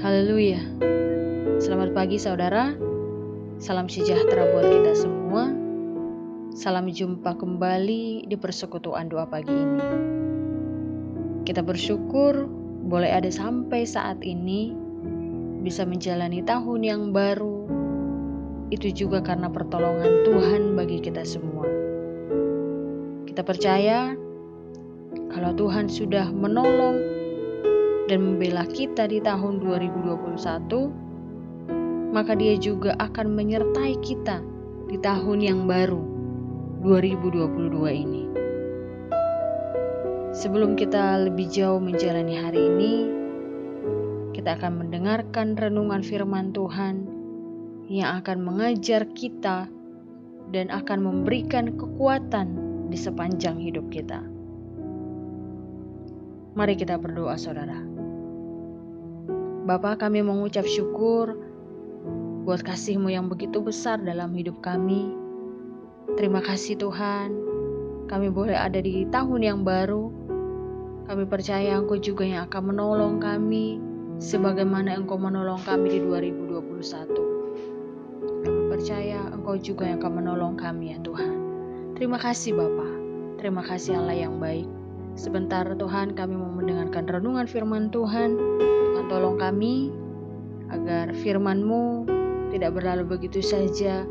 Haleluya. Selamat pagi saudara. Salam sejahtera buat kita semua. Salam jumpa kembali di persekutuan doa pagi ini. Kita bersyukur boleh ada sampai saat ini bisa menjalani tahun yang baru. Itu juga karena pertolongan Tuhan bagi kita semua. Kita percaya kalau Tuhan sudah menolong dan membela kita di tahun 2021, maka Dia juga akan menyertai kita di tahun yang baru 2022 ini. Sebelum kita lebih jauh menjalani hari ini, kita akan mendengarkan renungan firman Tuhan yang akan mengajar kita dan akan memberikan kekuatan di sepanjang hidup kita. Mari kita berdoa saudara. Bapa, kami mengucap syukur buat kasih-Mu yang begitu besar dalam hidup kami. Terima kasih Tuhan, kami boleh ada di tahun yang baru. Kami percaya Engkau juga yang akan menolong kami sebagaimana Engkau menolong kami di 2021. Kami percaya Engkau juga yang akan menolong kami ya Tuhan. Terima kasih Bapa, terima kasih Allah yang baik. Sebentar Tuhan, kami mau mendengarkan renungan firman Tuhan. Tuhan tolong kami agar firman-Mu tidak berlalu begitu saja,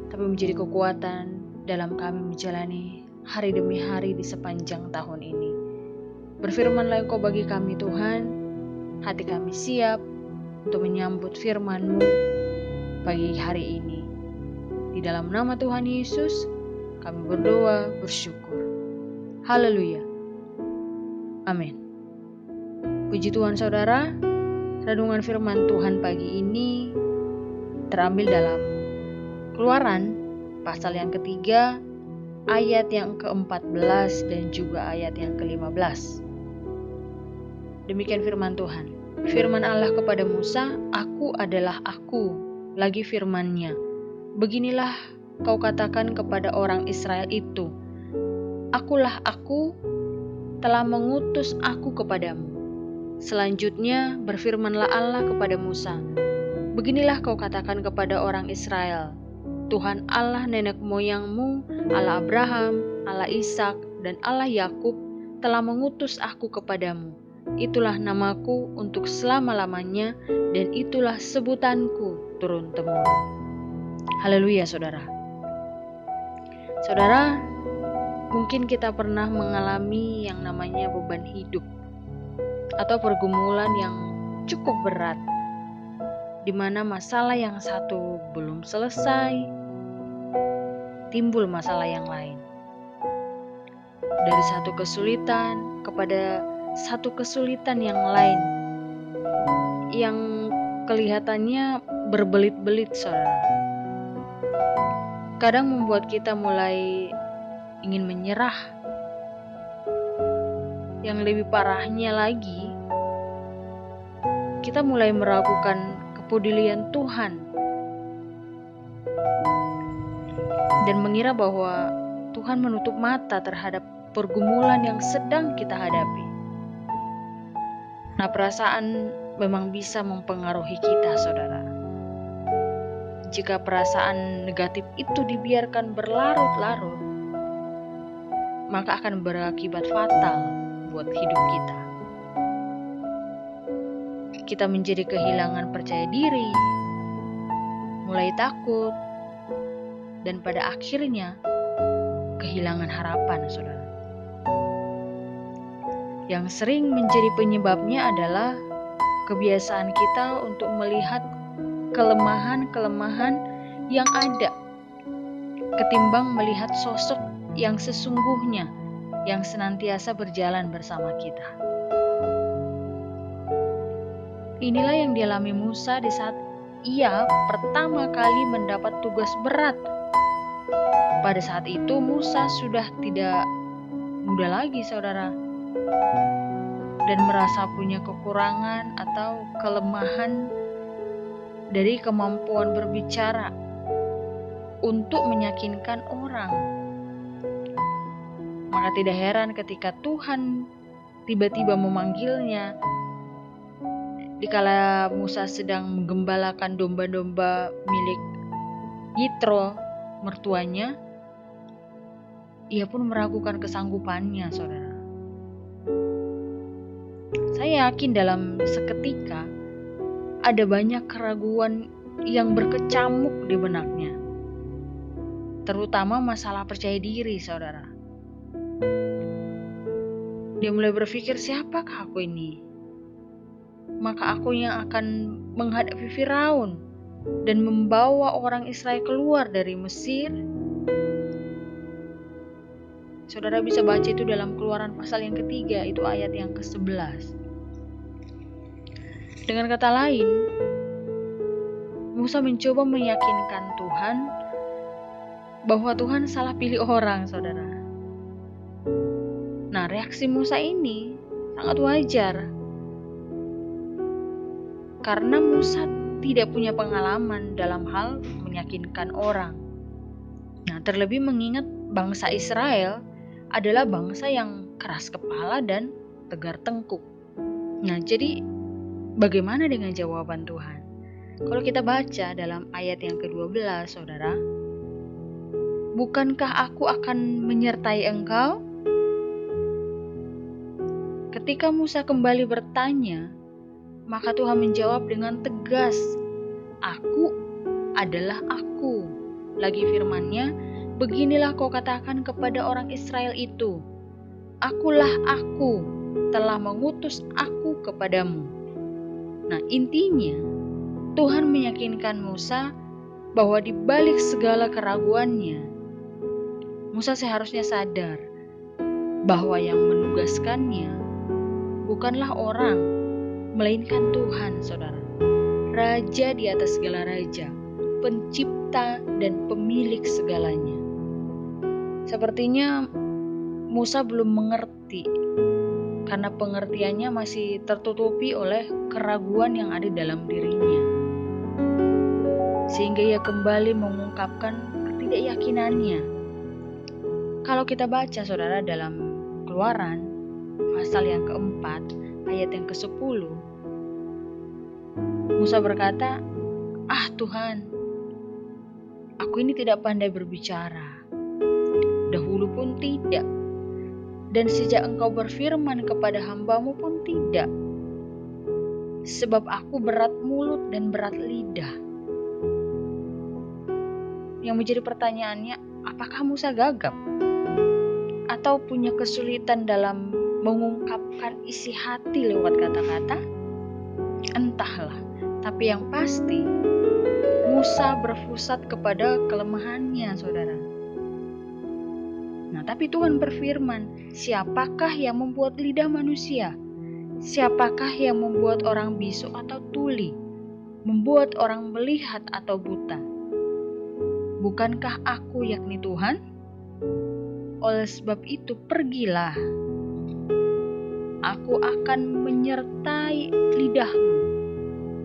tapi menjadi kekuatan dalam kami menjalani hari demi hari di sepanjang tahun ini. Berfirmanlah Engkau bagi kami Tuhan, hati kami siap untuk menyambut firman-Mu pagi hari ini. Di dalam nama Tuhan Yesus, kami berdoa bersyukur. Haleluya. Amin. Puji Tuhan saudara, renungan firman Tuhan pagi ini terambil dalam Keluaran pasal yang ketiga, ayat yang ke-14 dan juga ayat yang ke-15. Demikian firman Tuhan. Firman Allah kepada Musa, "Aku adalah Aku." Lagi firman-Nya, "Beginilah kau katakan kepada orang Israel itu, Akulah Aku, telah mengutus Aku kepadamu." Selanjutnya berfirmanlah Allah kepada Musa, "Beginilah kau katakan kepada orang Israel, Tuhan Allah nenek moyangmu, Allah Abraham, Allah Ishak, dan Allah Yakub telah mengutus Aku kepadamu. Itulah namaku untuk selama-lamanya, dan itulah sebutanku turun-temurun." Haleluya saudara. Saudara, mungkin kita pernah mengalami yang namanya beban hidup atau pergumulan yang cukup berat, di mana masalah yang satu belum selesai, timbul masalah yang lain. Dari satu kesulitan kepada satu kesulitan yang lain, yang kelihatannya berbelit-belit saudara. Kadang membuat kita mulai ingin menyerah. Yang lebih parahnya lagi, kita mulai meragukan kepedulian Tuhan dan mengira bahwa Tuhan menutup mata terhadap pergumulan yang sedang kita hadapi. Nah, perasaan memang bisa mempengaruhi kita, saudara. Jika perasaan negatif itu dibiarkan berlarut-larut, maka akan berakibat fatal buat hidup kita. Kita menjadi kehilangan percaya diri, mulai takut, dan pada akhirnya kehilangan harapan, saudara. Yang sering menjadi penyebabnya adalah kebiasaan kita untuk melihat kelemahan-kelemahan yang ada, ketimbang melihat sosok yang sesungguhnya yang senantiasa berjalan bersama kita. Inilah yang dialami Musa di saat ia pertama kali mendapat tugas berat. Pada saat itu Musa sudah tidak muda lagi, saudara, dan merasa punya kekurangan atau kelemahan dari kemampuan berbicara untuk meyakinkan orang. Maka tidak heran ketika Tuhan tiba-tiba memanggilnya Dikala Musa sedang menggembalakan domba-domba milik Yitro, mertuanya, ia pun meragukan kesanggupannya, saudara. Saya yakin dalam seketika ada banyak keraguan yang berkecamuk di benaknya, terutama masalah percaya diri, saudara. Dia mulai berpikir, siapakah aku ini? Maka aku yang akan menghadapi Firaun dan membawa orang Israel keluar dari Mesir. Saudara bisa baca itu dalam Keluaran pasal yang ketiga, itu ayat yang ke-11. Dengan kata lain, Musa mencoba meyakinkan Tuhan bahwa Tuhan salah pilih orang, saudara. Nah, reaksi Musa ini sangat wajar, karena Musa tidak punya pengalaman dalam hal meyakinkan orang. Nah, terlebih mengingat bangsa Israel adalah bangsa yang keras kepala dan tegar tengkuk. Nah, jadi bagaimana dengan jawaban Tuhan? Kalau kita baca dalam ayat yang ke-12, saudara, bukankah aku akan menyertai engkau? Ketika Musa kembali bertanya, maka Tuhan menjawab dengan tegas, aku adalah aku. Lagi firman-Nya, beginilah kau katakan kepada orang Israel itu, akulah aku, telah mengutus aku kepadamu. Nah, intinya Tuhan meyakinkan Musa bahwa di balik segala keraguannya, Musa seharusnya sadar bahwa yang menugaskannya bukanlah orang, melainkan Tuhan, saudara. Raja di atas segala raja, pencipta dan pemilik segalanya. Sepertinya Musa belum mengerti, karena pengertiannya masih tertutupi oleh keraguan yang ada dalam dirinya. Sehingga ia kembali mengungkapkan ketidakyakinannya. Kalau kita baca, saudara, dalam Keluaran pasal yang keempat, ayat yang ke-10, Musa berkata, Tuhan, aku ini tidak pandai berbicara, dahulu pun tidak, dan sejak engkau berfirman kepada hambamu pun tidak, sebab aku berat mulut dan berat lidah. Yang menjadi pertanyaannya, apakah Musa gagap? Atau punya kesulitan dalam mengungkapkan isi hati lewat kata-kata? Entahlah, tapi yang pasti Musa berpusat kepada kelemahannya, saudara. Nah, tapi Tuhan berfirman, siapakah yang membuat lidah manusia? Siapakah yang membuat orang bisu atau tuli? Membuat orang melihat atau buta? Bukankah aku, yakni Tuhan? Oleh sebab itu pergilah. Aku akan menyertai lidahmu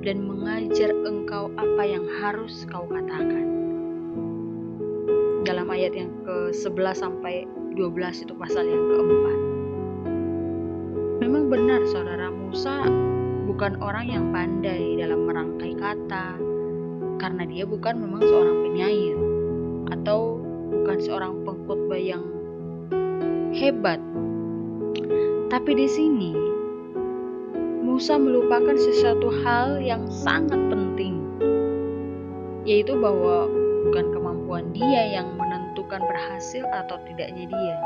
dan mengajar engkau apa yang harus kau katakan. Dalam ayat yang ke-11 sampai 12 itu pasal yang keempat. Memang benar, saudara, Musa bukan orang yang pandai dalam merangkai kata, karena dia bukan memang seorang penyair atau bukan seorang pengkhotbah yang hebat. Tapi di sini Musa melupakan sesuatu hal yang sangat penting, yaitu bahwa bukan kemampuan dia yang menentukan berhasil atau tidaknya dia,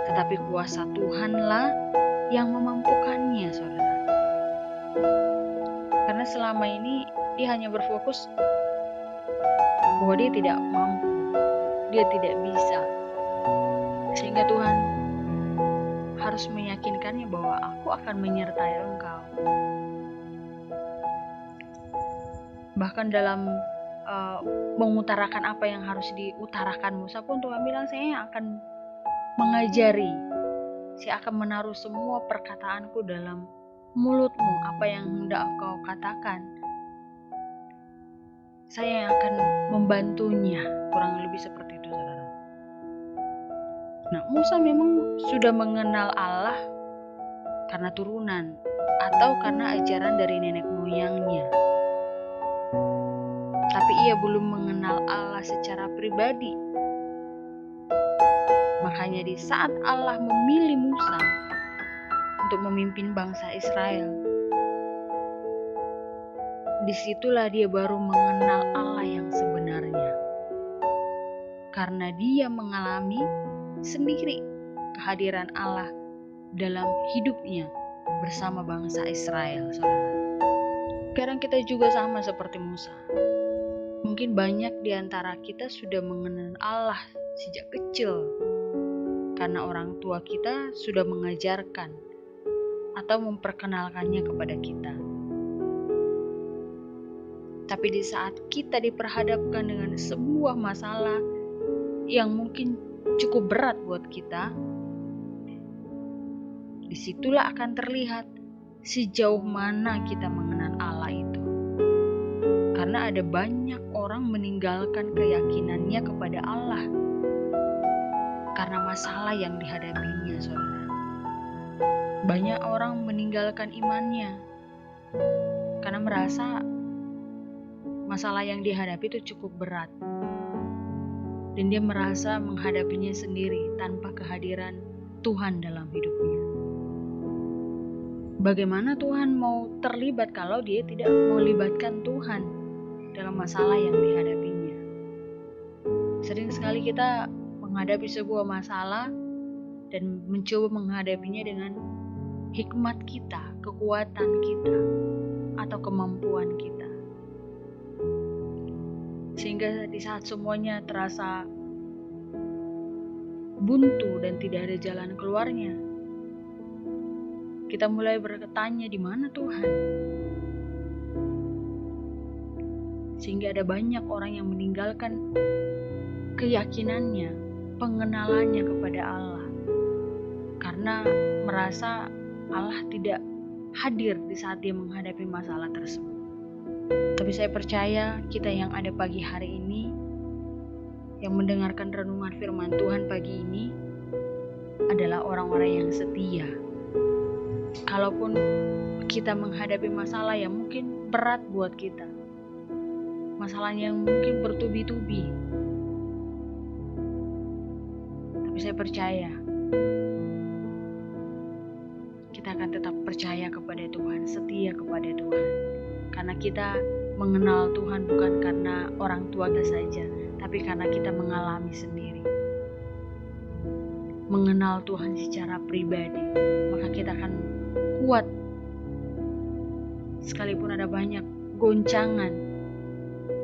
tetapi kuasa Tuhanlah yang memampukannya, saudara. Karena selama ini dia hanya berfokus bahwa dia tidak mampu, dia tidak bisa, sehingga Tuhan harus meyakinkannya bahwa aku akan menyertai engkau. Bahkan dalam mengutarakan apa yang harus diutarakan Musa pun Tuhan bilang, saya yang akan mengajari, saya akan menaruh semua perkataanku dalam mulutmu, apa yang hendak kau katakan saya yang akan membantunya. Kurang lebih seperti itu, saudara. Nah, Musa memang sudah mengenal Allah karena turunan, atau karena ajaran dari nenek moyangnya. Tapi ia belum mengenal Allah secara pribadi. Makanya di saat Allah memilih Musa untuk memimpin bangsa Israel, disitulah dia baru mengenal Allah yang sebenarnya. Karena dia mengalami sendiri kehadiran Allah dalam hidupnya bersama bangsa Israel, saudara. Sekarang kita juga sama seperti Musa. Mungkin banyak di antara kita sudah mengenal Allah sejak kecil, karena orang tua kita sudah mengajarkan atau memperkenalkannya kepada kita. Tapi di saat kita diperhadapkan dengan sebuah masalah yang mungkin cukup berat buat kita, disitulah akan terlihat sejauh mana kita mengenal Allah itu. Karena ada banyak orang meninggalkan keyakinannya kepada Allah karena masalah yang dihadapinya, saudara. Banyak orang meninggalkan imannya karena merasa masalah yang dihadapi itu cukup berat. Dan dia merasa menghadapinya sendiri tanpa kehadiran Tuhan dalam hidupnya. Bagaimana Tuhan mau terlibat kalau dia tidak melibatkan Tuhan dalam masalah yang dihadapinya? Sering sekali kita menghadapi sebuah masalah dan mencoba menghadapinya dengan hikmat kita, kekuatan kita, atau kemampuan kita. Sehingga di saat semuanya terasa buntu dan tidak ada jalan keluarnya, kita mulai bertanya, di mana Tuhan? Sehingga ada banyak orang yang meninggalkan keyakinannya, pengenalannya kepada Allah, karena merasa Allah tidak hadir di saat dia menghadapi masalah tersebut. Tapi saya percaya kita yang ada pagi hari ini, yang mendengarkan renungan firman Tuhan pagi ini, adalah orang-orang yang setia. Kalaupun kita menghadapi masalah yang mungkin berat buat kita, masalah yang mungkin bertubi-tubi, tapi saya percaya kita akan tetap percaya kepada Tuhan, setia kepada Tuhan. Karena kita mengenal Tuhan bukan karena orang tua kita saja, tapi karena kita mengalami sendiri. Mengenal Tuhan secara pribadi, maka kita akan kuat. Sekalipun ada banyak goncangan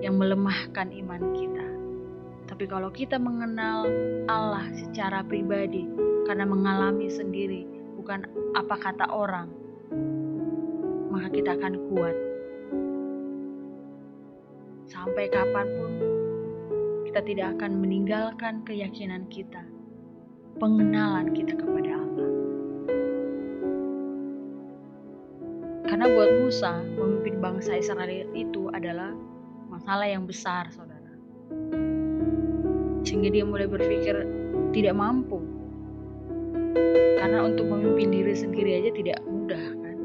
yang melemahkan iman kita. Tapi kalau kita mengenal Allah secara pribadi, karena mengalami sendiri, bukan apa kata orang, maka kita akan kuat. Sampai kapanpun kita tidak akan meninggalkan keyakinan kita, pengenalan kita kepada Allah. Karena buat Musa, memimpin bangsa Israel itu adalah masalah yang besar, saudara. Sehingga dia mulai berpikir tidak mampu. Karena untuk memimpin diri sendiri aja tidak mudah, kan?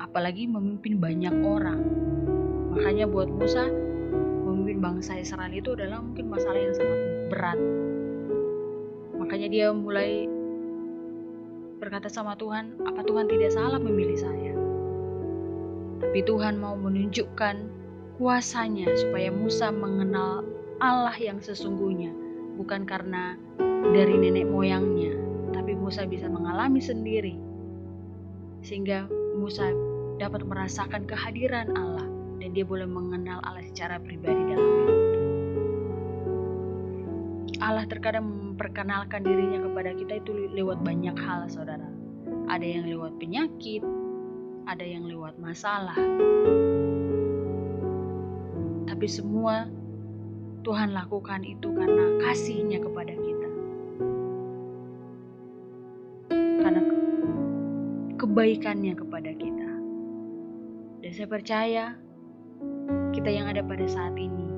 Apalagi memimpin banyak orang. Makanya buat Musa, memimpin bangsa Israel itu adalah mungkin masalah yang sangat berat. Makanya dia mulai berkata sama Tuhan, apa Tuhan tidak salah memilih saya? Tapi Tuhan mau menunjukkan kuasanya supaya Musa mengenal Allah yang sesungguhnya. Bukan karena dari nenek moyangnya, tapi Musa bisa mengalami sendiri. Sehingga Musa dapat merasakan kehadiran Allah. Dan dia boleh mengenal Allah secara pribadi dalam hidupnya. Allah terkadang memperkenalkan dirinya kepada kita itu lewat banyak hal, saudara. Ada yang lewat penyakit, ada yang lewat masalah. Tapi semua Tuhan lakukan itu karena kasih-Nya kepada kita. Karena kebaikan-Nya kepada kita. Dan saya percaya kita yang ada pada saat ini,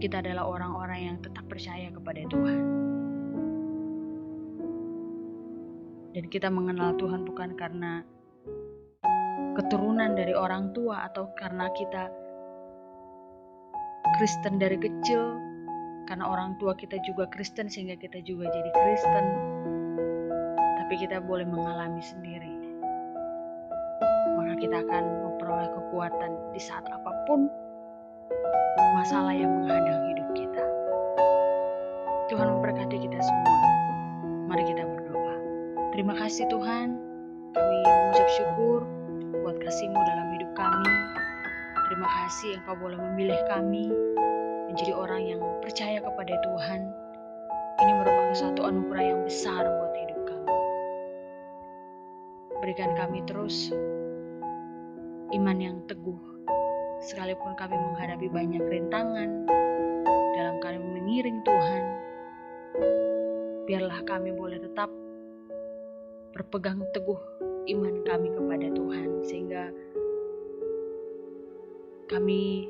kita adalah orang-orang yang tetap percaya kepada Tuhan. Dan kita mengenal Tuhan bukan karena keturunan dari orang tua atau karena kita Kristen dari kecil, karena orang tua kita juga Kristen sehingga kita juga jadi Kristen. Tapi kita boleh mengalami sendiri. Maka kita akan memperoleh kekuatan di saat apapun masalah yang menghadang hidup kita. Tuhan memberkati kita semua. Mari kita berdoa. Terima kasih Tuhan, kami mengucap syukur buat kasih-Mu dalam hidup kami. Terima kasih Engkau boleh memilih kami menjadi orang yang percaya kepada Tuhan. Ini merupakan suatu anugerah yang besar buat hidup kami. Berikan kami terus iman yang teguh, sekalipun kami menghadapi banyak rintangan dalam kami mengiring Tuhan. Biarlah kami boleh tetap berpegang teguh iman kami kepada Tuhan, sehingga kami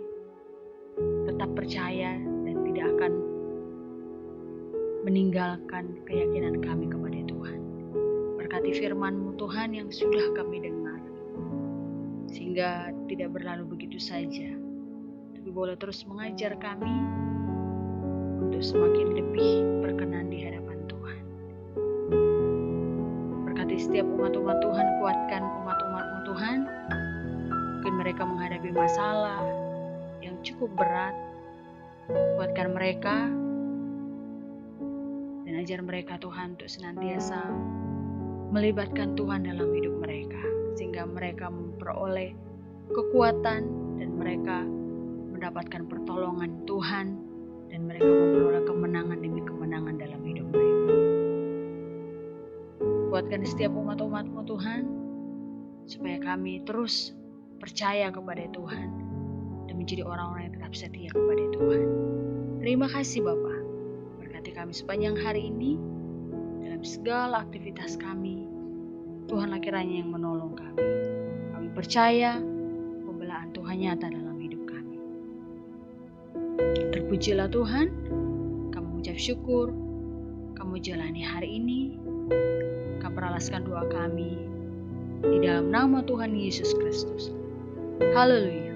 tetap percaya dan tidak akan meninggalkan keyakinan kami kepada Tuhan. Berkati firman-Mu Tuhan yang sudah kami dengar, sehingga tidak berlalu begitu saja, tapi boleh terus mengajar kami untuk semakin lebih berkenan di hadapan Tuhan. Berkati setiap umat-umat Tuhan, kuatkan umat-umat-Mu Tuhan. Mungkin mereka menghadapi masalah yang cukup berat, kuatkan mereka dan ajar mereka Tuhan untuk senantiasa melibatkan Tuhan dalam hidup mereka, sehingga mereka memperoleh kekuatan dan mereka mendapatkan pertolongan Tuhan dan mereka memperoleh kemenangan demi kemenangan dalam hidup mereka. Kuatkan setiap umat-umat-Mu Tuhan, supaya kami terus percaya kepada Tuhan dan menjadi orang-orang yang tetap setia kepada Tuhan. Terima kasih Bapa. Berkati kami sepanjang hari ini dalam segala aktivitas kami. Tuhanlah kiranya yang menolong kami. Kami percaya pembelaan Tuhan nyata dalam hidup kami. Terpujilah Tuhan. Kami mengucap syukur. Kamu jalani hari ini. Kami peralaskan doa kami di dalam nama Tuhan Yesus Kristus. Haleluya.